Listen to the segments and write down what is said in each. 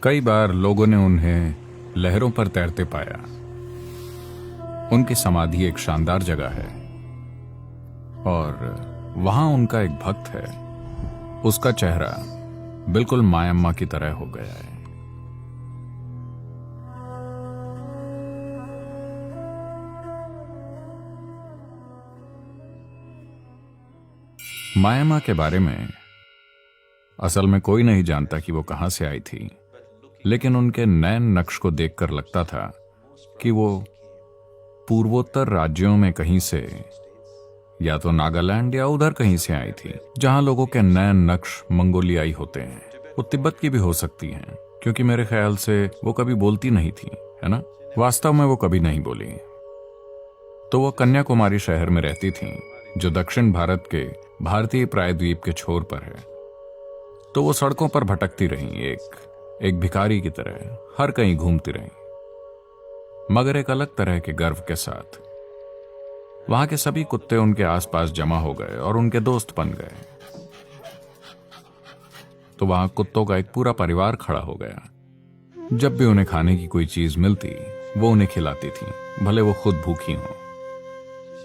कई बार लोगों ने उन्हें लहरों पर तैरते पाया। उनकी समाधि एक शानदार जगह है और वहां उनका एक भक्त है। उसका चेहरा बिल्कुल मायम्मा की तरह हो गया है। मायम्मा के बारे में असल में कोई नहीं जानता कि वो कहां से आई थी, लेकिन उनके नैन नक्श को देखकर लगता था कि वो पूर्वोत्तर राज्यों में कहीं से, या तो नागालैंड या उधर कहीं से आई थी, जहां लोगों के नैन नक्श मंगोलियाई होते हैं। वो तिब्बत की भी हो सकती हैं, क्योंकि मेरे ख्याल से वो कभी बोलती नहीं थी, है ना? वास्तव में वो कभी नहीं बोली। तो वो कन्याकुमारी शहर में रहती थी, जो दक्षिण भारत के भारतीय प्रायद्वीप के छोर पर है। तो वो सड़कों पर भटकती रहीं, एक भिखारी की तरह हर कहीं घूमती रहीं, मगर एक अलग तरह के गर्व के साथ। वहां के सभी कुत्ते उनके आसपास जमा हो गए और उनके दोस्त बन गए। तो वहां कुत्तों का एक पूरा परिवार खड़ा हो गया। जब भी उन्हें खाने की कोई चीज मिलती, वो उन्हें खिलाती थी, भले वो खुद भूखी हों।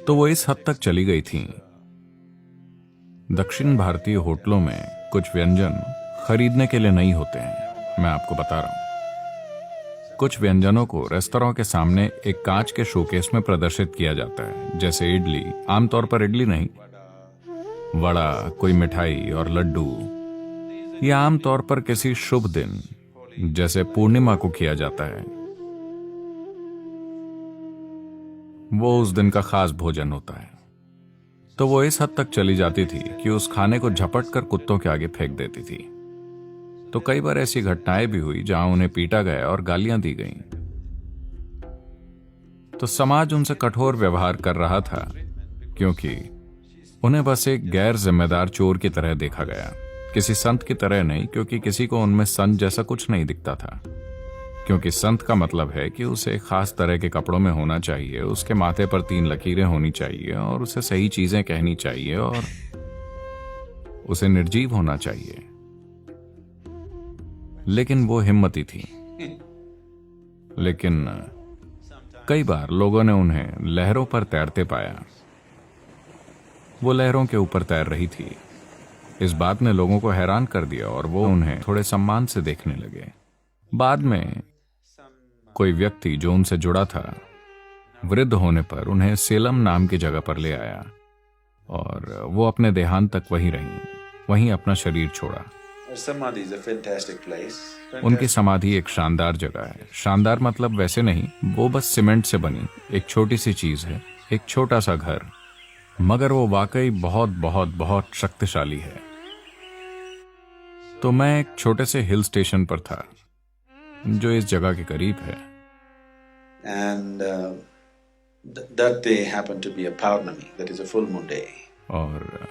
तो वो इस हद तक चली गई थी, दक्षिण भारतीय होटलों में कुछ व्यंजन खरीदने के लिए नहीं होते हैं। मैं आपको बता रहा हूं, कुछ व्यंजनों को रेस्तरां के सामने एक कांच के शोकेस में प्रदर्शित किया जाता है, जैसे इडली। आमतौर पर इडली नहीं, वड़ा, कोई मिठाई और लड्डू। यह आमतौर पर किसी शुभ दिन जैसे पूर्णिमा को किया जाता है। वो उस दिन का खास भोजन होता है। तो वो इस हद तक चली जाती थी कि उस खाने को झपट कर कुत्तों के आगे फेंक देती थी। तो कई बार ऐसी घटनाएं भी हुई जहां उन्हें पीटा गया और गालियां दी गईं। तो समाज उनसे कठोर व्यवहार कर रहा था, क्योंकि उन्हें बस एक गैर जिम्मेदार चोर की तरह देखा गया, किसी संत की तरह नहीं, क्योंकि किसी को उनमें संत जैसा कुछ नहीं दिखता था। क्योंकि संत का मतलब है कि उसे खास तरह के कपड़ों में होना चाहिए, उसके माथे पर 3 लकीरें होनी चाहिए और उसे सही चीजें कहनी चाहिए और उसे निर्जीव होना चाहिए। लेकिन वो हिम्मती थी। लेकिन कई बार लोगों ने उन्हें लहरों पर तैरते पाया। वो लहरों के ऊपर तैर रही थी। इस बात ने लोगों को हैरान कर दिया और वो उन्हें थोड़े सम्मान से देखने लगे। बाद में कोई व्यक्ति जो उनसे जुड़ा था, वृद्ध होने पर उन्हें सेलम नाम की जगह पर ले आया और वो अपने देहांत तक वहीं रहीं, वहीं अपना शरीर छोड़ा। उनकी समाधि एक शानदार जगह है। शानदार मतलब वैसे नहीं, वो बस सीमेंट से बनी एक छोटी सी चीज है, एक छोटा सा घर, मगर वो वाकई बहुत बहुत बहुत शक्तिशाली है। तो मैं एक छोटे से हिल स्टेशन पर था जो इस जगह के करीब है। And that day happened to be a Purnami, that is a full moon day. और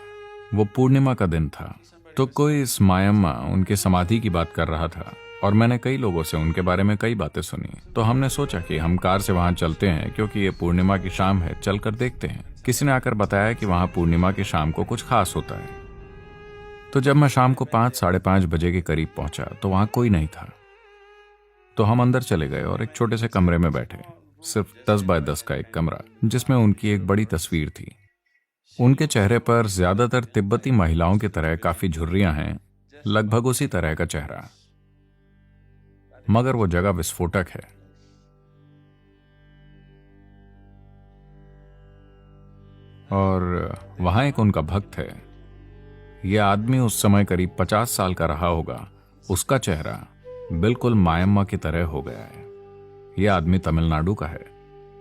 वो पूर्णिमा का दिन था। तो कोई इस मायम्मा उनकी समाधि की बात कर रहा था और मैंने कई लोगों से उनके बारे में कई बातें सुनी। तो हमने सोचा कि हम कार से वहां चलते हैं, क्योंकि ये पूर्णिमा की शाम है, चलकर देखते हैं। किसी ने आकर बताया कि वहां पूर्णिमा की शाम को कुछ खास होता है। तो जब मैं शाम को 5, साढ़े 5 बजे के करीब पहुंचा तो वहां कोई नहीं था। तो हम अंदर चले गए और एक छोटे से कमरे में बैठे, सिर्फ 10 बाय 10 का एक कमरा, जिसमें उनकी एक बड़ी तस्वीर थी। उनके चेहरे पर ज्यादातर तिब्बती महिलाओं की तरह काफी झुर्रियां हैं, लगभग उसी तरह का चेहरा, मगर वो जगह विस्फोटक है। और वहां एक उनका भक्त है। यह आदमी उस समय करीब 50 साल का रहा होगा। उसका चेहरा बिल्कुल मायम्मा की तरह हो गया है। यह आदमी तमिलनाडु का है।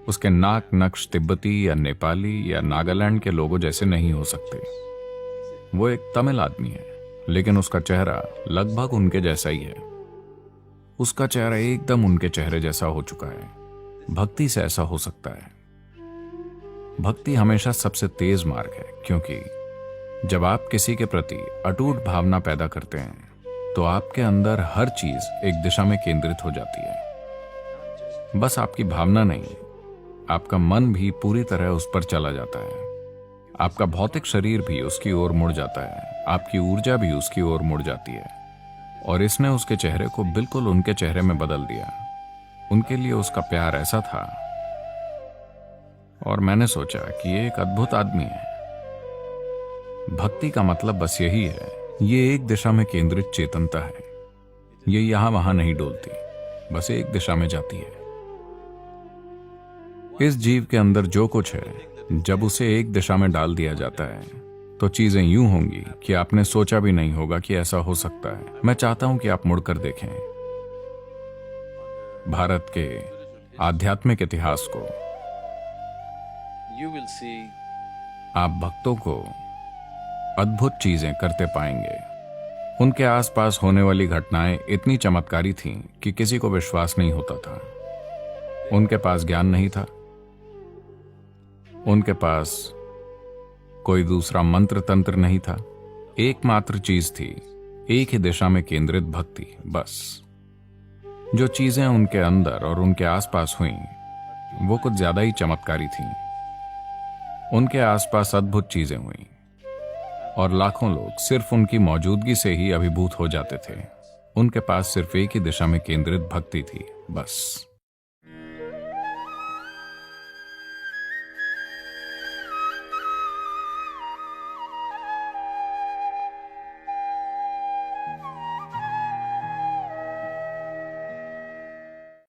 उसके नाक नक्श तिब्बती या नेपाली या नागालैंड के लोगों जैसे नहीं हो सकते। वो एक तमिल आदमी है, लेकिन उसका चेहरा लगभग उनके जैसा ही है। उसका चेहरा एकदम उनके चेहरे जैसा हो चुका है। भक्ति से ऐसा हो सकता है। भक्ति हमेशा सबसे तेज मार्ग है, क्योंकि जब आप किसी के प्रति अटूट भावना पैदा करते हैं तो आपके अंदर हर चीज एक दिशा में केंद्रित हो जाती है। बस आपकी भावना नहीं, आपका मन भी पूरी तरह उस पर चला जाता है। आपका भौतिक शरीर भी उसकी ओर मुड़ जाता है, आपकी ऊर्जा भी उसकी ओर मुड़ जाती है। और इसने उसके चेहरे को बिल्कुल उनके चेहरे में बदल दिया। उनके लिए उसका प्यार ऐसा था, और मैंने सोचा कि ये एक अद्भुत आदमी है। भक्ति का मतलब बस यही है, ये एक दिशा में केंद्रित चेतनता है। ये यहां वहां नहीं डोलती, बस एक दिशा में जाती है। इस जीव के अंदर जो कुछ है, जब उसे एक दिशा में डाल दिया जाता है तो चीजें यूं होंगी कि आपने सोचा भी नहीं होगा कि ऐसा हो सकता है। मैं चाहता हूं कि आप मुड़कर देखें भारत के आध्यात्मिक इतिहास को। You will see आप भक्तों को अद्भुत चीजें करते पाएंगे। उनके आसपास होने वाली घटनाएं इतनी चमत्कारी थीं कि किसी को विश्वास नहीं होता था। उनके पास ज्ञान नहीं था, उनके पास कोई दूसरा मंत्र तंत्र नहीं था। एकमात्र चीज थी एक ही दिशा में केंद्रित भक्ति, बस। जो चीजें उनके अंदर और उनके आसपास हुईं वो कुछ ज्यादा ही चमत्कारी थीं। उनके आसपास अद्भुत चीजें हुईं और लाखों लोग सिर्फ उनकी मौजूदगी से ही अभिभूत हो जाते थे। उनके पास सिर्फ एक ही दिशा में केंद्रित भक्ति थी, बस।